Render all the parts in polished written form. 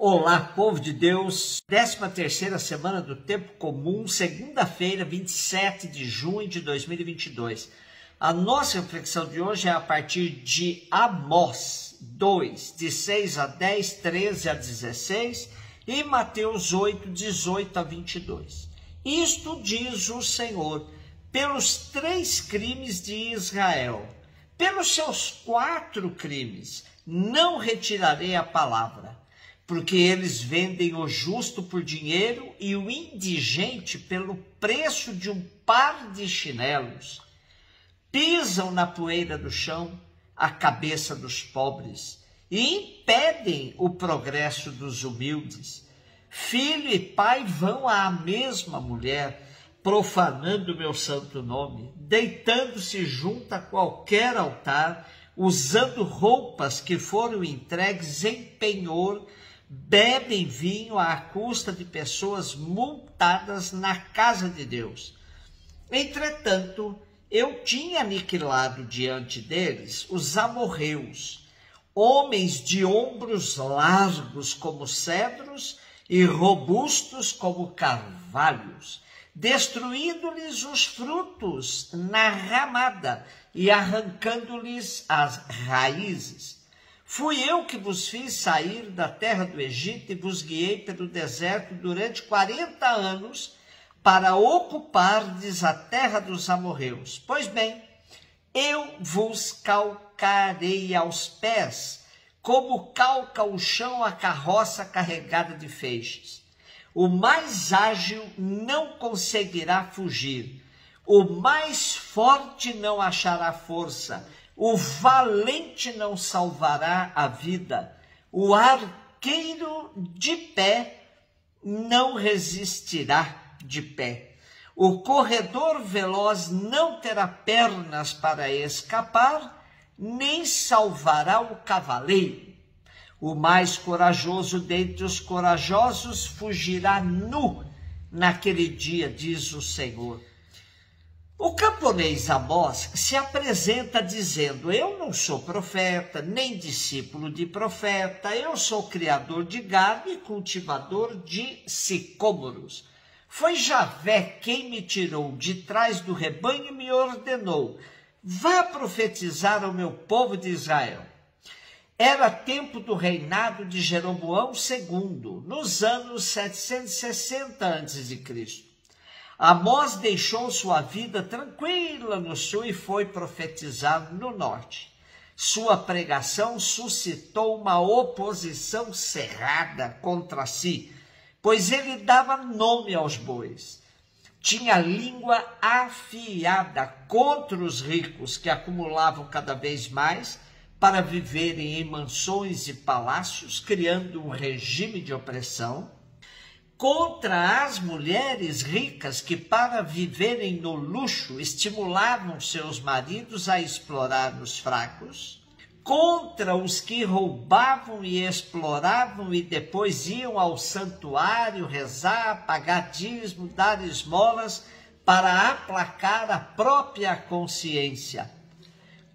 Olá, povo de Deus, 13ª semana do Tempo Comum, segunda-feira, 27 de junho de 2022. A nossa reflexão de hoje é a partir de Amós 2, de 6 a 10, 13 a 16 e Mateus 8, 18 a 22. Isto diz o Senhor, pelos 3 crimes de Israel, pelos seus 4 crimes, não retirarei a palavra, porque eles vendem o justo por dinheiro e o indigente pelo preço de um par de chinelos. Pisam na poeira do chão a cabeça dos pobres e impedem o progresso dos humildes. Filho e pai vão à mesma mulher, profanando meu santo nome, deitando-se junto a qualquer altar, usando roupas que foram entregues em penhor, bebem vinho à custa de pessoas multadas na casa de Deus. Entretanto, eu tinha aniquilado diante deles os amorreus, homens de ombros largos como cedros e robustos como carvalhos, destruindo-lhes os frutos na ramada e arrancando-lhes as raízes. Fui eu que vos fiz sair da terra do Egito e vos guiei pelo deserto durante 40 anos para ocupardes a terra dos amorreus. Pois bem, eu vos calcarei aos pés, como calca o chão a carroça carregada de feixes. O mais ágil não conseguirá fugir, o mais forte não achará força, o valente não salvará a vida, o arqueiro de pé não resistirá de pé. O corredor veloz não terá pernas para escapar, nem salvará o cavaleiro. O mais corajoso dentre os corajosos fugirá nu naquele dia, diz o Senhor. O camponês Amós se apresenta dizendo: eu não sou profeta, nem discípulo de profeta, eu sou criador de gado e cultivador de sicômoros. Foi Javé quem me tirou de trás do rebanho e me ordenou: vá profetizar ao meu povo de Israel. Era tempo do reinado de Jeroboão II, nos anos 760 a.C. Amós deixou sua vida tranquila no sul e foi profetizar no norte. Sua pregação suscitou uma oposição cerrada contra si, pois ele dava nome aos bois. Tinha língua afiada contra os ricos que acumulavam cada vez mais para viverem em mansões e palácios, criando um regime de opressão, contra as mulheres ricas que, para viverem no luxo, estimulavam seus maridos a explorar os fracos, contra os que roubavam e exploravam e depois iam ao santuário rezar, pagar dízimo, dar esmolas para aplacar a própria consciência,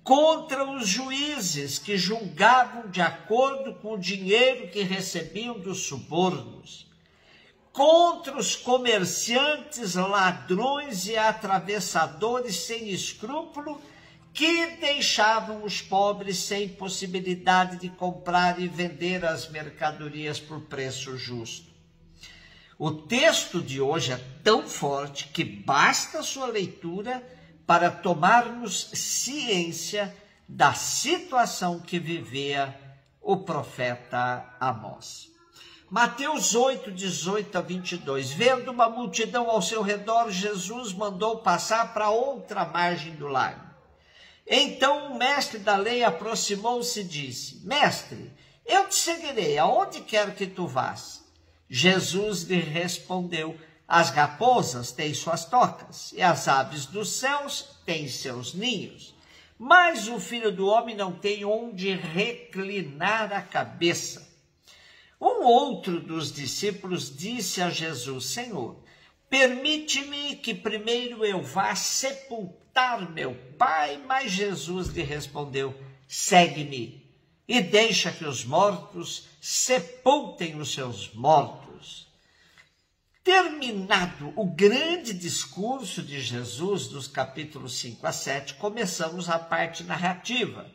contra os juízes que julgavam de acordo com o dinheiro que recebiam dos subornos, contra os comerciantes, ladrões e atravessadores sem escrúpulo que deixavam os pobres sem possibilidade de comprar e vender as mercadorias por preço justo. O texto de hoje é tão forte que basta sua leitura para tomarmos ciência da situação que vivia o profeta Amós. Mateus 8, 18 a 22. Vendo uma multidão ao seu redor, Jesus mandou passar para outra margem do lago. Então o mestre da lei aproximou-se e disse: Mestre, eu te seguirei aonde quer que tu vás. Jesus lhe respondeu: as raposas têm suas tocas, e as aves dos céus têm seus ninhos, mas o Filho do Homem não tem onde reclinar a cabeça. Um outro dos discípulos disse a Jesus: Senhor, permite-me que primeiro eu vá sepultar meu pai. Mas Jesus lhe respondeu: segue-me, e deixa que os mortos sepultem os seus mortos. Terminado o grande discurso de Jesus, dos capítulos 5 a 7, começamos a parte narrativa.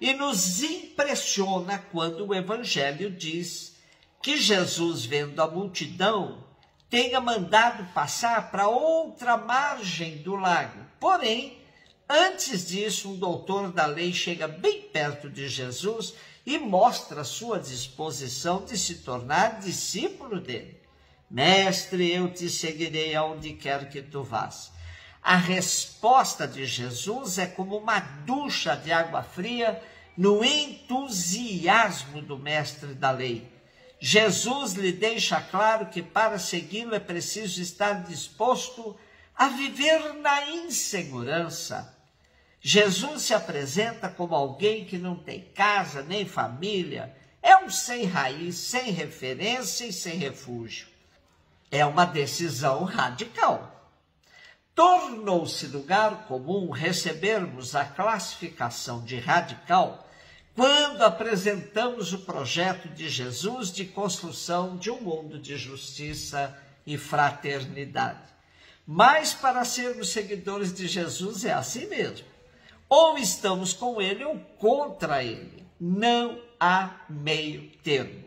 E nos impressiona quando o Evangelho diz que Jesus, vendo a multidão, tenha mandado passar para outra margem do lago. Porém, antes disso, um doutor da lei chega bem perto de Jesus e mostra sua disposição de se tornar discípulo dele. Mestre, eu te seguirei aonde quer que tu vás. A resposta de Jesus é como uma ducha de água fria no entusiasmo do mestre da lei. Jesus lhe deixa claro que para segui-lo é preciso estar disposto a viver na insegurança. Jesus se apresenta como alguém que não tem casa nem família, é um sem raiz, sem referência e sem refúgio. É uma decisão radical. Tornou-se lugar comum recebermos a classificação de radical quando apresentamos o projeto de Jesus de construção de um mundo de justiça e fraternidade. Mas para sermos seguidores de Jesus é assim mesmo. Ou estamos com ele ou contra ele. Não há meio termo.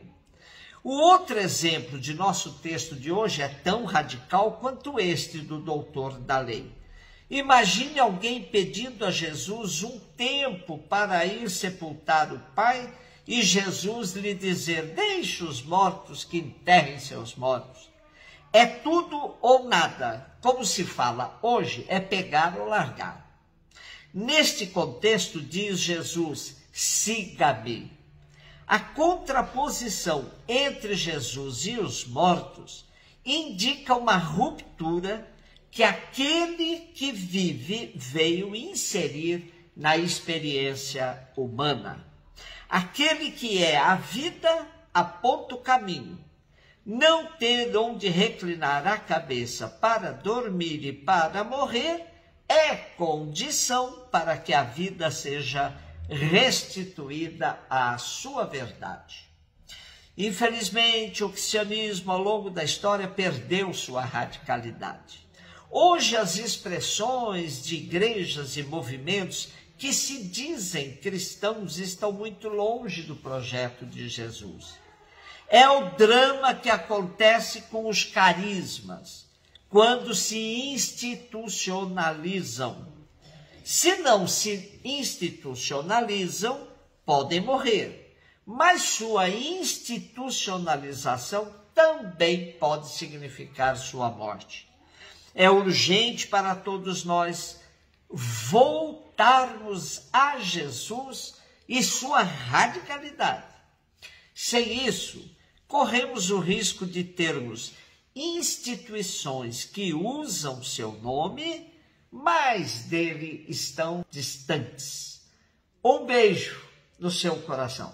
O outro exemplo de nosso texto de hoje é tão radical quanto este do doutor da lei. Imagine alguém pedindo a Jesus um tempo para ir sepultar o pai e Jesus lhe dizer: deixe os mortos que enterrem seus mortos. É tudo ou nada. Como se fala hoje, é pegar ou largar. Neste contexto diz Jesus: siga-me. A contraposição entre Jesus e os mortos indica uma ruptura que aquele que vive veio inserir na experiência humana. Aquele que é a vida aponta o caminho. Não ter onde reclinar a cabeça para dormir e para morrer é condição para que a vida seja restituída à sua verdade. Infelizmente, o cristianismo ao longo da história perdeu sua radicalidade. Hoje as expressões de igrejas e movimentos que se dizem cristãos estão muito longe do projeto de Jesus. É o drama que acontece com os carismas, quando se institucionalizam. Se não se institucionalizam, podem morrer, mas sua institucionalização também pode significar sua morte. É urgente para todos nós voltarmos a Jesus e sua radicalidade. Sem isso, corremos o risco de termos instituições que usam seu nome, mas dele estão distantes. Um beijo no seu coração.